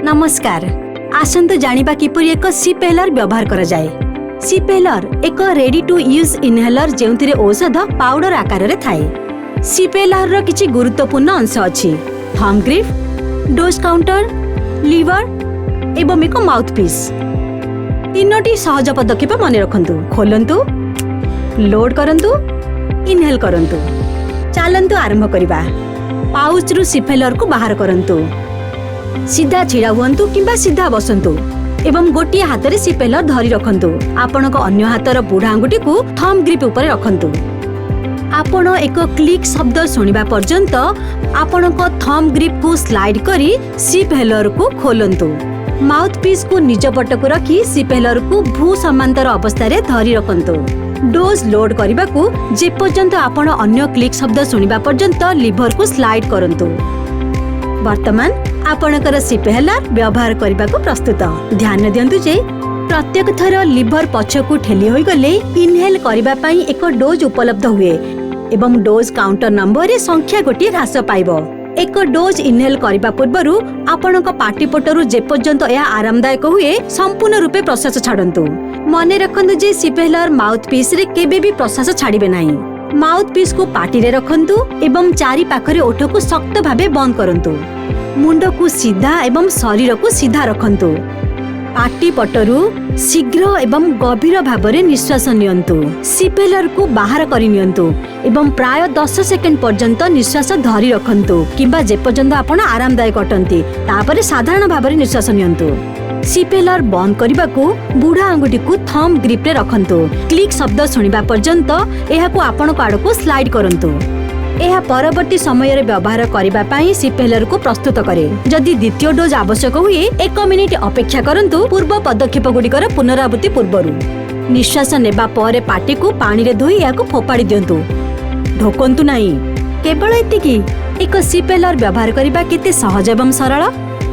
नमस्कार। आसंतु जानिबा किपरि एक सिपेलर व्यवहार करा जाय। सिपेलर एक रेडी टू यूज इनहेलर जेउथिरे औषध पाउडर आकार रे थाए। सिपेलर रो किछि गुरुत्वपूर्ण अंश अछि। Thumb grip, dose counter, lever एवं एक माउथपीस। तीनोटी सहज पदक्षेप मने रखंतु। खोलंतु, लोड करंतु, इनहेल करंतु। चलंतु आरंभ करिबा। पाउच रु सिपेलर को बाहर करंतु। सीधा छिड़ा हुअंतु किंबा सीधा बसंतु एवं गोटिए हाथ रे सिपेलर धरी रखंतु। आपणक अन्य हाथर बुढ़ा आंगुठी को थंब ग्रिप ऊपर रखंतु। आपण एक क्लिक शब्द सुनिबा पर्यंत आपणक थंब ग्रिप को स्लाइड करी सिपेलर को खोलंतु। माउथ पीस को निज पटक रखी सिपेलर को भू समांतर अवस्था रे धरी रखंतु। डोज लोड करबा को जे पर्यंत आपण अन्य क्लिक शब्द सुनिबा पर्यंत लीवर को स्लाइड करंतु। वर्तमान आपणकर सिपेलर व्यवहार करने को प्रस्तुत। ध्यान दियंतु जे प्रत्येक थर लिवर पछकू ठेली होई गले इनहेल करबा पई एक डोज उपलब्ध हुए एवं डोज काउंटर नंबर रे संख्या गोटी ह्रास पाइबो। एक डोज इनहेल करबा पूर्वरु आपणक पाटी पटरु जे पर्यंत या आरामदायक हुए संपूर्ण रूपे प्रश्वास छाडंतु। मने रखंतु जे सिपेलर माउथ पीस रे केबे भी प्रश्वास छाडिबे नाही। माउथ पीस को पाटी रे रखंतु एवं चारि पाखरे ओठ को शक्त भाबे बंद करंतु। मुंड को सीधा एवं शरीर को सीधा रखंतु। पाटी पटरु शीघ्र एवं गभीर भाबरे निश्वास नियंतु। सिपेलर को बाहर करि नियंतु एवं प्राय 10 सेकेंड पर्यंत निश्वास धरी रखंतु किंबा जे पर्यंत आपण आरामदायक अटंती तापरे साधारण भाबरे निश्वास नियंतु। सिपेलर बंद करबा को बुढ़ा आंगुठी को थंब ग्रिप रे रखंतु। क्लिक शब्द सुनिबा पर्यंत एहा को आपण आड़ को स्लाइड करंतु। एहा परवर्ती समय रे व्यवहार करिबा पई सिपेलर को प्रस्तुत करे। जदि द्वितीय डोज आवश्यक हुए 1 मिनिट अपेक्षा करंतु पूर्व पदक्षेप गुडिकर पुनरावृत्ति पूर्वरु। निश्वास नेबा परे पाटी को पानी रे धोई या को फोपाडी दियंतु। ढोकंतु नाही। केवल एतिकी एक सिपेलर व्यवहार करिबा केते सहज एवं सरल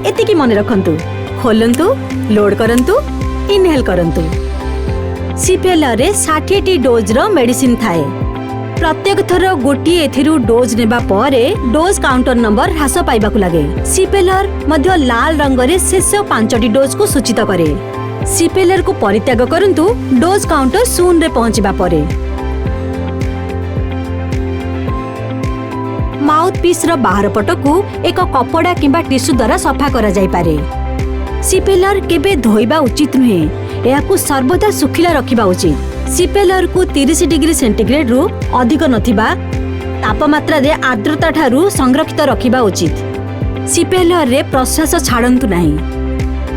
एतिकी मने रखंतु। खोलंतु, लोड करंतु, इनहेल करंतु। सिपेलर रे 60 डोज रो मेडिसिन थाए। प्रत्येक थर गोटी एथिरु डोज नेबा परे डोज काउंटर नंबर ह्रास पाइबाकु लागे। सिपेलर मध्य लाल रंग रे शेष 5टी डोज को सूचित करे। सिपेलर को परित्याग करंतु डोज काउंटर शून्य रे पहुंचबा परे। माउथ पीस रो बाहर पटकू एक कपड़ा किंबा टिश्यू द्वारा सफा करा जाय पारे। सिपेलर केबे धोइबा उचित नुहे। एहाकू सर्वदा सुखिला रखिबा उचित। सिपेलर को 30 डिग्री सेंटीग्रेड रु अधिक नथिबा तापमात्रा रे आर्द्रता ठारू संरक्षित रखिबा उचित। सिपेलर रे प्रश्वास छाडंतु नाही।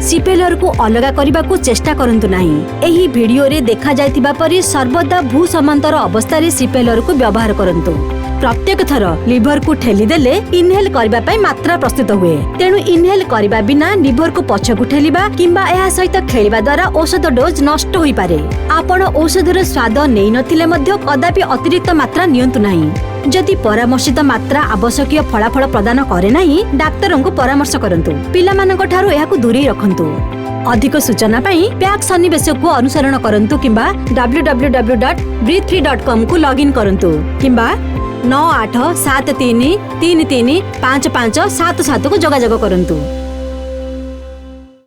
सिपेलर को अलगा करबा को चेष्टा करंतु नाही। एही वीडियो रे देखा जायतिबा परि सर्वदा भू समांतर अवस्था रे सिपेलर को व्यवहार करंतु। प्रत्येक थर लिवर को ठेली देले इनहेल करबा पई मात्रा प्रस्तुत हुए। तेणु इनहेल करबा बिना लिवर को पछकु ठेलिबा किंबा एहा सहित खेलिबा द्वारा औषध डोज नष्ट होई पारे। आपण औषधर स्वाद नै नथिले मध्य कदापि अतिरिक्त मात्रा नियंतु नाही। जदि परामर्शित मात्रा आवश्यकीय फलाफल प्रदान करे नाही डाक्तरन को परामर्श करंतु। पिलामानक ठारू एहाकु दूरी रखंतु। अधिक सूचना पाई पैक सन्निवेश को अनुसरण करंतु किंबा www.breathefree.com को लॉगिन करंतु किंबा 9873335577 को जोगाजोग करंतु।